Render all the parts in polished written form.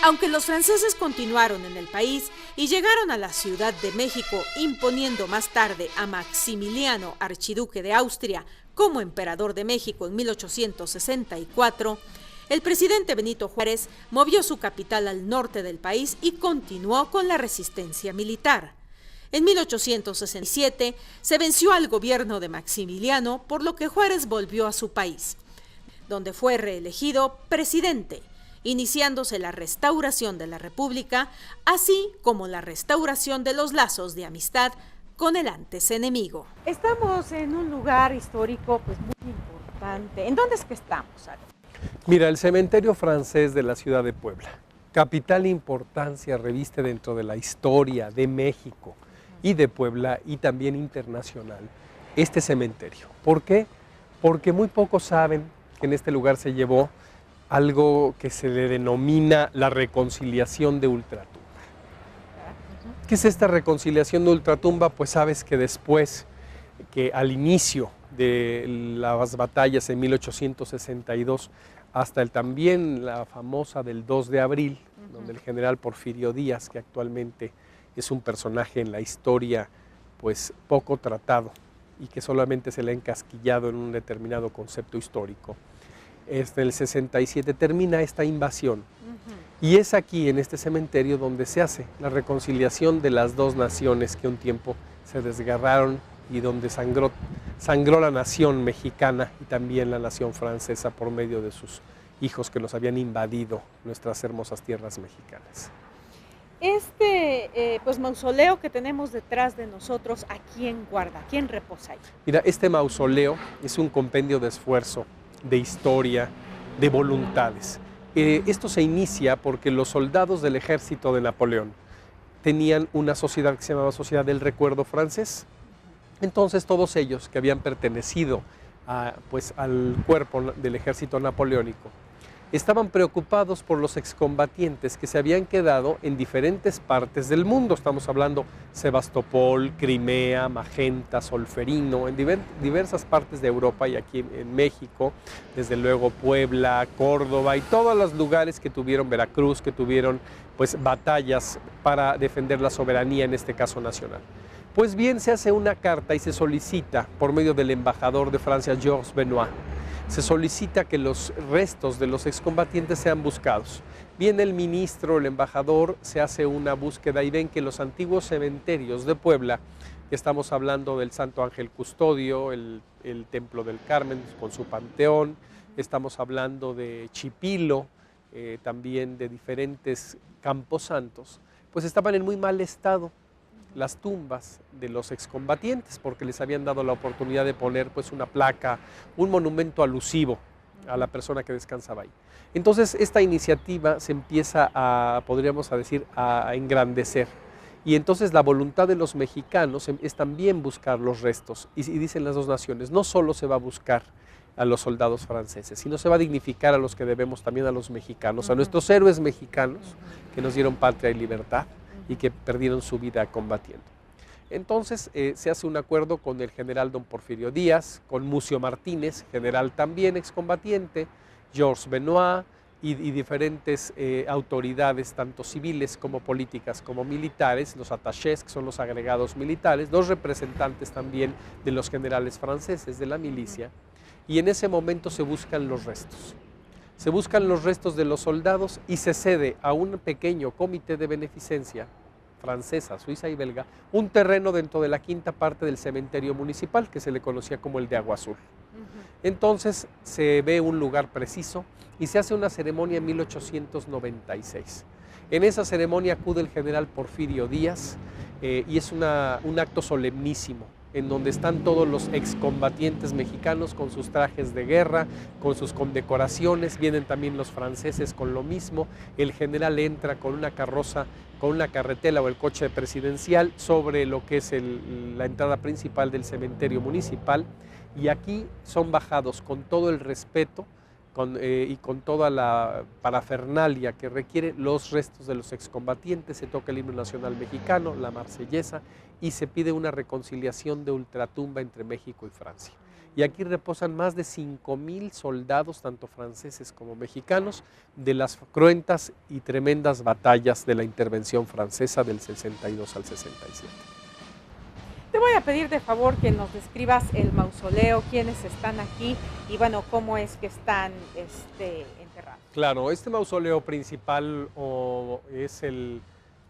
Aunque los franceses continuaron en el país y llegaron a la Ciudad de México, imponiendo más tarde a Maximiliano, archiduque de Austria, como emperador de México en 1864, el presidente Benito Juárez movió su capital al norte del país y continuó con la resistencia militar. En 1867 se venció al gobierno de Maximiliano, por lo que Juárez volvió a su país, donde fue reelegido presidente, iniciándose la restauración de la República, así como la restauración de los lazos de amistad con el antes enemigo. Estamos en un lugar histórico pues muy importante. ¿En dónde es que estamos, Aaron? Mira, el cementerio francés de la ciudad de Puebla, capital importancia reviste dentro de la historia de México y de Puebla y también internacional, este cementerio. ¿Por qué? Porque muy pocos saben que en este lugar se llevó algo que se le denomina la reconciliación de ultratumba. ¿Qué es esta reconciliación de ultratumba? Pues sabes que después, que al inicio de las batallas en 1862, hasta también la famosa del 2 de abril, donde el general Porfirio Díaz, que actualmente es un personaje en la historia pues poco tratado y que solamente se le ha encasquillado en un determinado concepto histórico, en el 67 termina esta invasión. Y es aquí, en este cementerio, donde se hace la reconciliación de las dos naciones que un tiempo se desgarraron y donde sangró la nación mexicana y también la nación francesa por medio de sus hijos que nos habían invadido nuestras hermosas tierras mexicanas. Este mausoleo que tenemos detrás de nosotros, ¿a quién guarda? ¿A quién reposa ahí? Mira, este mausoleo es un compendio de esfuerzo, de historia, de voluntades. Esto se inicia porque los soldados del ejército de Napoleón tenían una sociedad que se llamaba Sociedad del Recuerdo Francés. Entonces todos ellos que habían pertenecido al cuerpo del ejército napoleónico estaban preocupados por los excombatientes que se habían quedado en diferentes partes del mundo. Estamos hablando Sebastopol, Crimea, Magenta, Solferino, en diversas partes de Europa y aquí en México, desde luego Puebla, Córdoba y todos los lugares que tuvieron, Veracruz, que tuvieron pues batallas para defender la soberanía, en este caso nacional. Pues bien, se hace una carta y se solicita por medio del embajador de Francia, Georges Benoit, se solicita que los restos de los excombatientes sean buscados. Viene el ministro, el embajador, se hace una búsqueda y ven que los antiguos cementerios de Puebla, estamos hablando del Santo Ángel Custodio, el Templo del Carmen con su panteón, estamos hablando de Chipilo, también de diferentes camposantos, pues estaban en muy mal estado las tumbas de los excombatientes, porque les habían dado la oportunidad de poner pues una placa, un monumento alusivo a la persona que descansaba ahí. Entonces esta iniciativa se empieza podríamos decir, a engrandecer. Y entonces la voluntad de los mexicanos es también buscar los restos. Y dicen las dos naciones, no solo se va a buscar a los soldados franceses, sino se va a dignificar a los que debemos también a los mexicanos, a nuestros héroes mexicanos que nos dieron patria y libertad y que perdieron su vida combatiendo. Entonces se hace un acuerdo con el general don Porfirio Díaz, con Mucio Martínez, general también excombatiente, Georges Benoit y diferentes autoridades, tanto civiles como políticas como militares, los attachés, que son los agregados militares, dos representantes también de los generales franceses de la milicia, y en ese momento se buscan los restos. Se buscan los restos de los soldados y se cede a un pequeño comité de beneficencia francesa, suiza y belga, un terreno dentro de la quinta parte del cementerio municipal que se le conocía como el de Agua Azul. Entonces se ve un lugar preciso y se hace una ceremonia en 1896. En esa ceremonia acude el general Porfirio Díaz y es un acto solemnísimo, en donde están todos los excombatientes mexicanos con sus trajes de guerra, con sus condecoraciones, vienen también los franceses con lo mismo, el general entra con una carroza, con una carretela o el coche presidencial sobre lo que es la entrada principal del cementerio municipal, y aquí son bajados con todo el respeto y con toda la parafernalia que requiere los restos de los excombatientes. Se toca el himno nacional mexicano, la marsellesa, y se pide una reconciliación de ultratumba entre México y Francia. y aquí reposan más de 5,000 soldados, tanto franceses como mexicanos, de las cruentas y tremendas batallas de la intervención francesa del 62 al 67. Te voy a pedir de favor que nos describas el mausoleo, quiénes están aquí y bueno, cómo es que están enterrados. Claro, este mausoleo principal es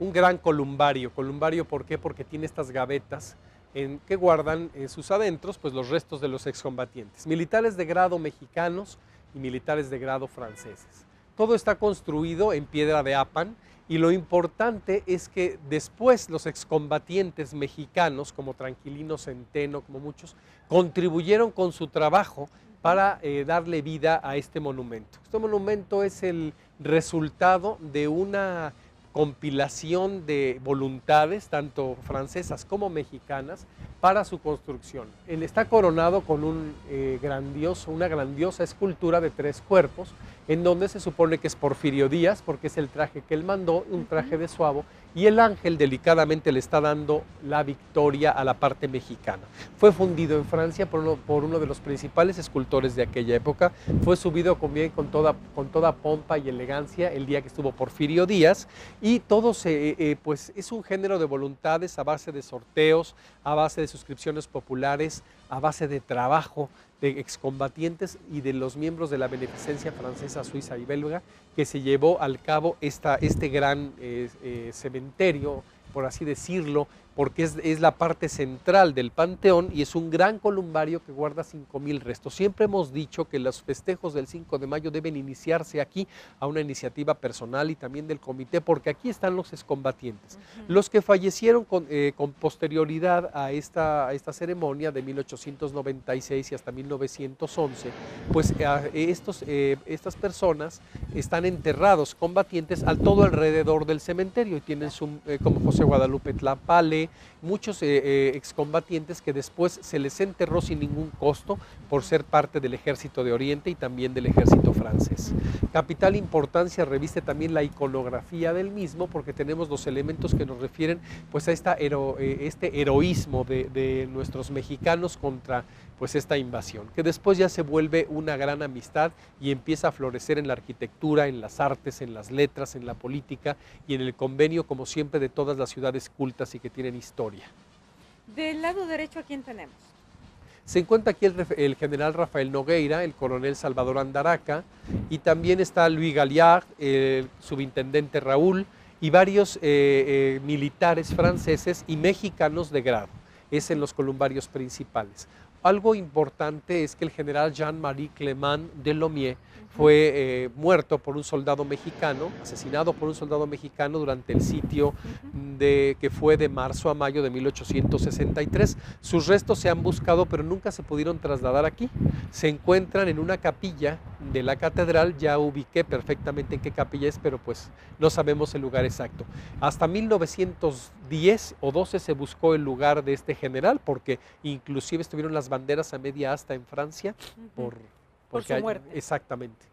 un gran columbario. Columbario, ¿por qué? Porque tiene estas gavetas que guardan en sus adentros pues, los restos de los excombatientes, militares de grado mexicanos y militares de grado franceses. Todo está construido en piedra de Apan y lo importante es que después los excombatientes mexicanos, como Tranquilino Centeno, como muchos, contribuyeron con su trabajo para darle vida a este monumento. Este monumento es el resultado de una compilación de voluntades, tanto francesas como mexicanas, para su construcción. Él está coronado con una grandiosa escultura de 3 cuerpos, en donde se supone que es Porfirio Díaz, porque es el traje que él mandó, un traje de Suavo, y el ángel delicadamente le está dando la victoria a la parte mexicana. Fue fundido en Francia por uno de los principales escultores de aquella época, fue subido con toda pompa y elegancia el día que estuvo Porfirio Díaz, y todo pues es un género de voluntades a base de sorteos, a base de suscripciones populares, a base de trabajo de excombatientes y de los miembros de la beneficencia francesa, suiza y belga, que se llevó al cabo este gran cementerio, por así decirlo, porque es la parte central del panteón y es un gran columbario que guarda 5,000 restos. Siempre hemos dicho que los festejos del 5 de mayo deben iniciarse aquí a una iniciativa personal y también del comité, porque aquí están los excombatientes. Los que fallecieron con posterioridad a esta ceremonia de 1896 y hasta 1911, pues estas personas están enterrados combatientes al todo alrededor del cementerio y tienen como José Guadalupe Tlapale, muchos excombatientes que después se les enterró sin ningún costo por ser parte del Ejército de Oriente y también del Ejército francés. Capital importancia reviste también la iconografía del mismo, porque tenemos los elementos que nos refieren pues, a este heroísmo de nuestros mexicanos contra pues, esta invasión, que después ya se vuelve una gran amistad y empieza a florecer en la arquitectura, en las artes, en las letras, en la política y en el convenio, como siempre, de todas las ciudades cultas y que tienen historia. Del lado derecho, ¿a quién tenemos? Se encuentra aquí el general Rafael Nogueira, el coronel Salvador Andaraca, y también está Louis Galliard, el subintendente Raúl, y varios militares franceses y mexicanos de grado. Es en los columbarios principales. Algo importante es que el general Jean-Marie Clément Delaunay fue muerto por un soldado mexicano, asesinado por un soldado mexicano durante el sitio que fue de marzo a mayo de 1863. Sus restos se han buscado, pero nunca se pudieron trasladar aquí. Se encuentran en una capilla de la catedral, ya ubiqué perfectamente en qué capilla es, pero pues no sabemos el lugar exacto. Hasta 1910 o 12 se buscó el lugar de este general, porque inclusive estuvieron las banderas a media asta en Francia por su muerte. Exactamente.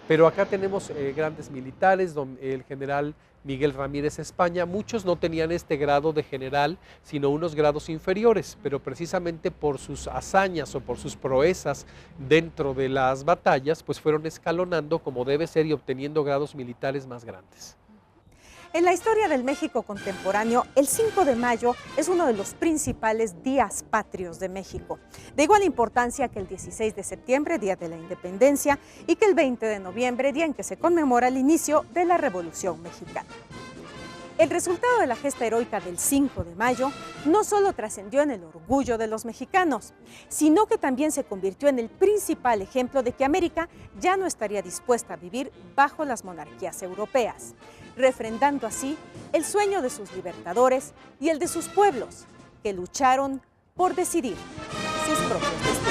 Pero acá tenemos grandes militares, el general Miguel Ramírez España. Muchos no tenían este grado de general, sino unos grados inferiores, pero precisamente por sus hazañas o por sus proezas dentro de las batallas, pues fueron escalonando como debe ser y obteniendo grados militares más grandes. En la historia del México contemporáneo, el 5 de mayo es uno de los principales días patrios de México, de igual importancia que el 16 de septiembre, Día de la Independencia, y que el 20 de noviembre, día en que se conmemora el inicio de la Revolución Mexicana. El resultado de la gesta heroica del 5 de mayo no solo trascendió en el orgullo de los mexicanos, sino que también se convirtió en el principal ejemplo de que América ya no estaría dispuesta a vivir bajo las monarquías europeas, refrendando así el sueño de sus libertadores y el de sus pueblos, que lucharon por decidir sus propios destinos.